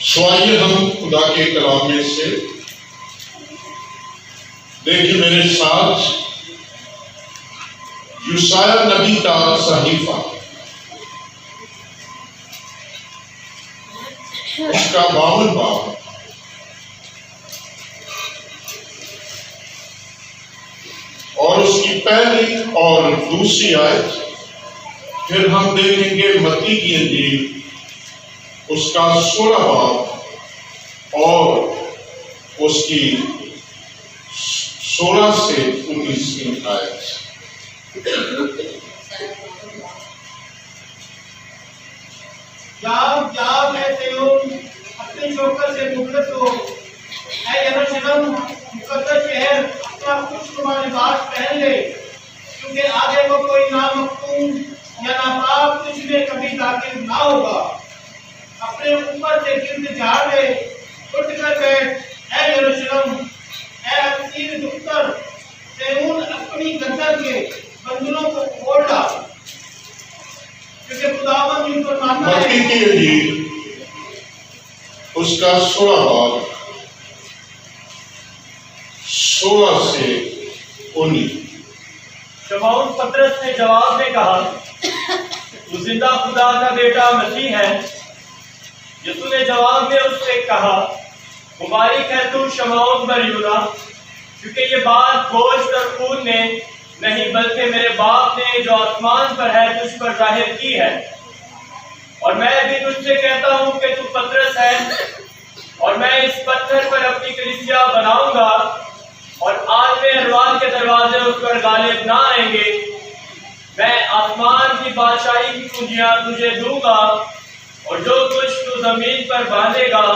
آئیے ہم خدا کے کلام میں سے دیکھیے میرے ساتھ یوسایا نبی کا صحیفہ اس کا 52 باب اور اس کی پہلی اور دوسری آیت، پھر ہم دیکھیں گے متی کی انجیل اس کا 16 باب اور اس کی 16 سے 19 آیت۔ جاؤ اے سیون، اپنے شوکت سے مخلص ہو، اے یروشلم مقدس شہر، اپنا خوشنما لباس پہن لے، کیونکہ آگے کو کوئی نامختوم یا ناپاک تجھ میں کبھی داخل نہ ہوگا۔ اپنے اوپر سے گرد جھاڑ لے، اٹھ کر بیٹھ اے یروشلم، اے اسیر دختر سیون، اپنی گردن کے بندھنوں کو کھول ڈال، کیونکہ خداوند ان پر مانتا ہے۔ متی کی انجیل اس کا 16 باب 16 سے 19۔ شمعون پطرس نے جواب میں کہا، تو زندہ خدا کا بیٹا مسیح ہے۔ یسوع نے جواب میں اس سے کہا، مبارک ہے تو شمعون بریونا، کیونکہ یہ بات گوشت اور خون نے نہیں بلکہ میرے باپ نے جو آسمان پر ہے تجھ پر ظاہر کی ہے۔ اور میں بھی تجھ سے کہتا ہوں کہ تو پطرس ہے، اور میں اس پتھر پر اپنی کلیسیا بناؤں گا، اور عالم ارواح کے دروازے اس پر غالب نہ آئیں گے۔ میں آسمان کی بادشاہی کی کنجیاں تجھے دوں گا، اور جو کچھ تو زمین پر باندھے گا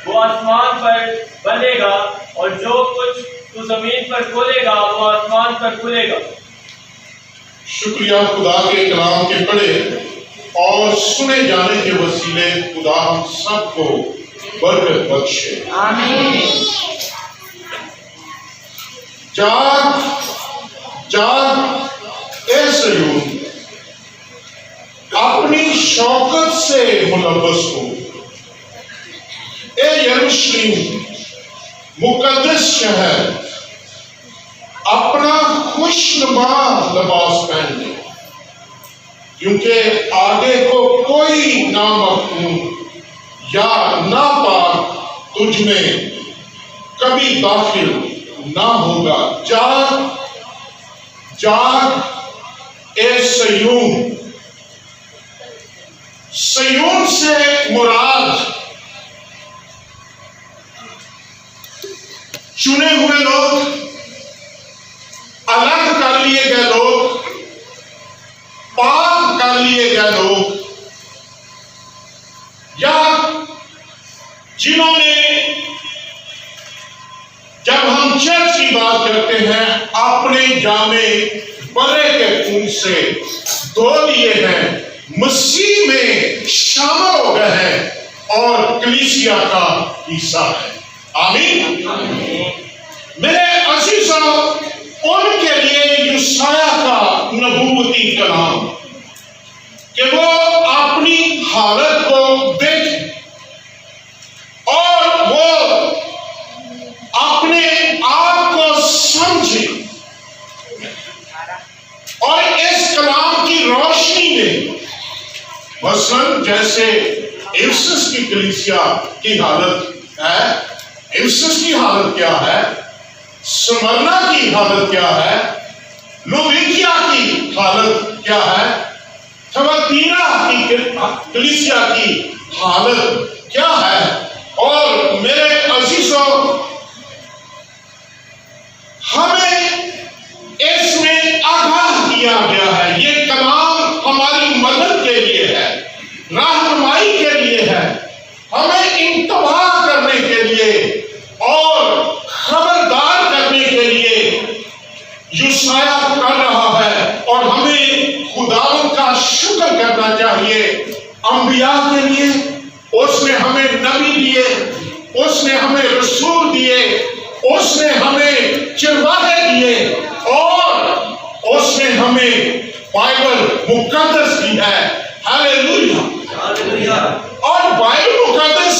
وہ آسمان پر بندھے گا، اور جو کچھ تو زمین پر کھولے گا وہ آسمان پر کھلے گا۔ شکریہ خدا کے کلام کے پڑھے اور سنے جانے کے وسیلے خدا ہم سب کو برکت بخشے، آمین۔ جاگ جاگ اے سیون، اپنی شوکت سے ملبس ہو، اے یروشلم مقدس شہر، اپنا خوشنما لباس پہن لے، کیونکہ آگے کو کوئی نامختوم یا ناپاک تجھ میں کبھی داخل نہ ہوگا۔ جاگ جاگ اے سیون، سیون سے مراد چنے ہوئے لوگ، الگ کر لیے گئے لوگ، پاک کر لیے گئے لوگ، یا جنہوں نے، جب ہم چرچ کی بات کرتے ہیں، اپنے جامے برے کے خون سے دھو لیے ہیں، مسیح میں شامل ہو گئے ہیں اور کلیسیا کا حصہ ہے۔ آمین۔ میرے عزیزوں، ان کے لیے یوسایا کا نبوتی کلام کہ وہ اپنی حالت کو دیکھیں اور وہ اپنے آپ کو سمجھیں، اور اس کلام کی روشنی میں مثلاً جیسے افسس کی کلیسیا کی حالت ہے، افسس کی حالت کیا ہے، سمرنا کی حالت کیا ہے، لودیکیا کی حالت کیا ہے، تھواتیرا کی کلیسیا کی حالت کیا ہے، اور میرے عزیزوں، ہمیں اس میں آگاہ کیا گیا ہے۔ یہ کلام ہماری مدد کے لیے ہے، رہنمائی کے لیے ہے، ہمیں انتباہ کرنے کے لیے اور خبردار کرنے کے لیے یوسایا کر رہا ہے، اور ہمیں خدا کا شکر کرنا چاہیے۔ انبیاء کے لیے اس نے ہمیں نبی دیے، اس نے ہمیں رسول دیے، اس نے ہمیں چرواہے دیے، اور اس نے ہمیں بائبل مقدس دی ہے۔ ہاللیلویہ۔ اور بائبل مقدس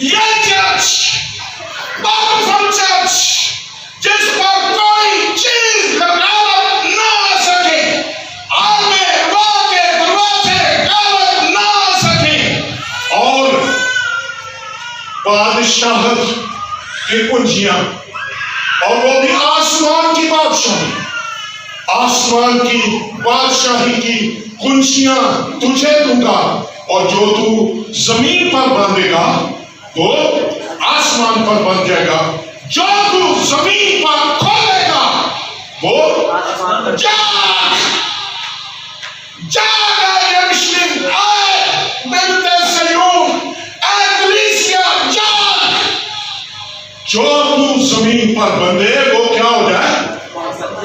یہ چرچ پاورفل چرچ جس پر کوئی چیز غلط نہ آ سکے، آگے واقع دروازے غلط نہ آ سکے، اور بادشاہت کی کنجیاں، اور وہ بھی آسمان کی بادشاہی، آسمان کی بادشاہی کی کنجیاں تجھے دوں گا، اور جو تو زمین پر باندھے گا وہ آسمان پر بن جائے گا، جو تو زمین پر کھولے گا وہ جاگ اے یروشلم، اے بنت صیون، اے کلیسیا جاگ، جو تو زمین پر بندے وہ کیا ہو جائے،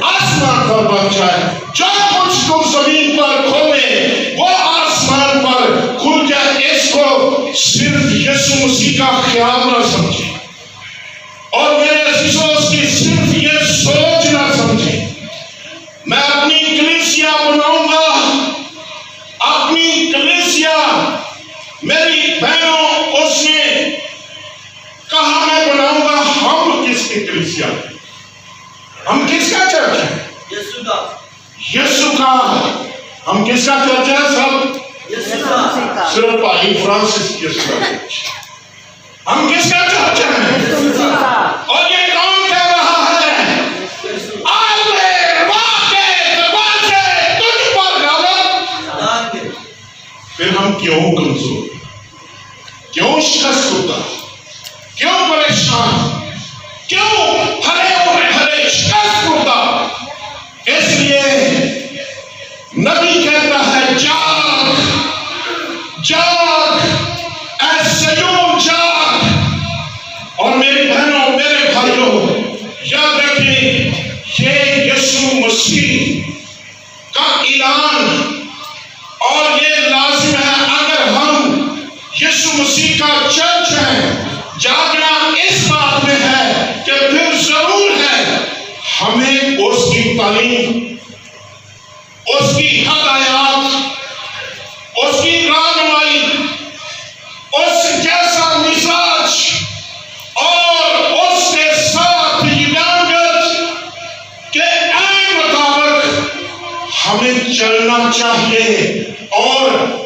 آسمان پر بن جائے، جو کچھ تو زمین پر کھولے وہ آسمان پر کھل جائے۔ اس کو صرف یسوع مسیح کا خیال نہ سمجھے، اور میرے عزیزوں اس کی صرف یہ سوچ نہ سمجھے میں اپنی کلیسیا بناؤں گا، اپنی کلیسیا، میری بہنوں اس نے کہا میں بناؤں گا۔ ہم کس کی کلیسیا ہیں؟ ہم کس کا چرچ ہے؟ یسوع کا۔ ہم کس کا چرچ ہے؟ سب صرف بھائی فرانسس یسوع کا چرچ۔ ہم کس کا چرچ ہے؟ اور یہ کون کہہ رہا ہے؟ آگے واقع دروازے تجھ پر غلط۔ پھر ہم کیوں کمزور، کیوں شکست ہوتا، کیوں پریشان، کیوں ہرے شکست ہوتا؟ اس لیے نبی کہتا ہے جاگ جاگ اے صیون جاگ۔ اور میری بہنوں میرے بھائیوں یاد رکھیں یہ یسوع مسیح کا اعلان، اور یہ لازم ہے اگر ہم یسوع مسیح کا چرچ ہیں۔ جاگنا اس بات میں ہے کہ پھر ضرور ہے ہمیں اس کی تعلیم، اس کی ہدایات، اس کی رہنمائی، اس جیسا مزاج اور اس کے ساتھ یگانگت کے عین مطابق ہمیں چلنا چاہیے۔ اور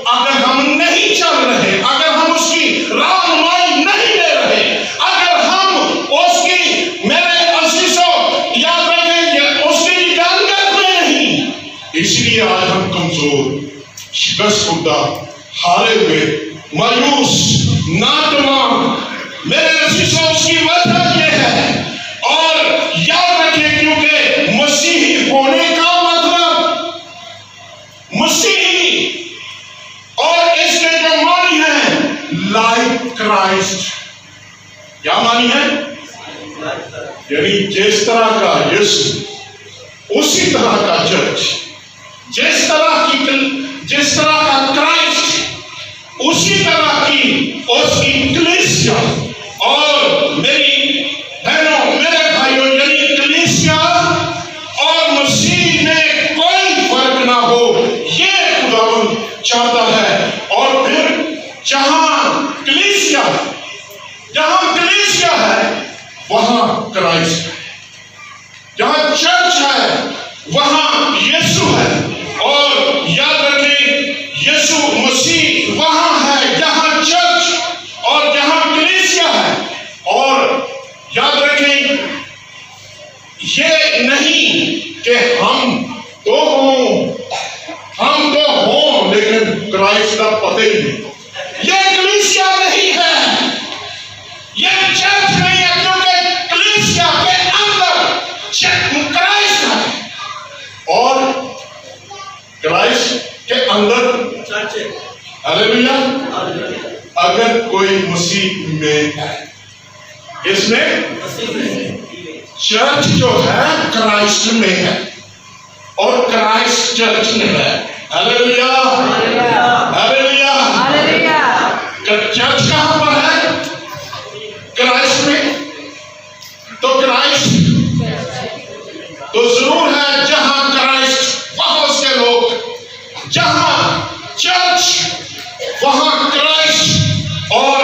اگر ہم نہیں چل رہے، اگر ہم اس کی رہنمائی نہیں لے رہے، اگر ہم اس کی، میرے عزیزوں یاد رکھیں اس کی یگانگت میں نہیں، اس لیے آج ہم کمزور، شکست خوردہ، ہارے ہوئے، مایوس، ناتمام۔ میرے عزیزوں اس کی وجہ یہ ہے، اور یاد رکھیں کیونکہ مسیحی ہونے کا مطلب، مسیحی اور اس کے جو معنی ہیں لائک کرائسٹ، کیا معنی ہے؟ یعنی جس طرح کا یسوع اسی طرح کا چرچ، جس طرح کا کرائسٹ اسی طرح کی اس کی کلیسیا۔ اور میری بہنوں میرے بھائیوں یعنی کلیسیا اور مسیح میں کوئی فرق نہ ہو، یہ خداوند چاہتا ہے۔ اور پھر جہاں کلیسیا ہے وہاں کرائسٹ ہے، جہاں چرچ ہے وہاں یسوع ہے۔ اور یاد رکھیں یسوع مسیح وہاں ہے جہاں چرچ اور جہاں کلیسیا ہے۔ اور یاد رکھیں یہ نہیں کہ ہم تو ہوں لیکن کرائسٹ کا پتہ ہی نہیں، یہ کلیسیا نہیں ہے، یہ چرچ نہیں ہے، کیونکہ کلیسیا کے اندر کرائسٹ ہے، اور کرائسٹ کے اندر چرچ ہے۔ ہلیلویا۔ اگر کوئی مسیح میں ہے، اس میں چرچ جو ہے کرائسٹ میں ہے، اور کرائسٹ چرچ میں ہے۔ ہلیلویا ہلیلویا۔ چرچ کہاں پر ہے؟ کرائسٹ میں۔ تو کرائسٹ تو ضرور ہے جہاں کرائسٹ وہاں اس کے لوگ، جہاں چرچ وہاں کرائسٹ۔ اور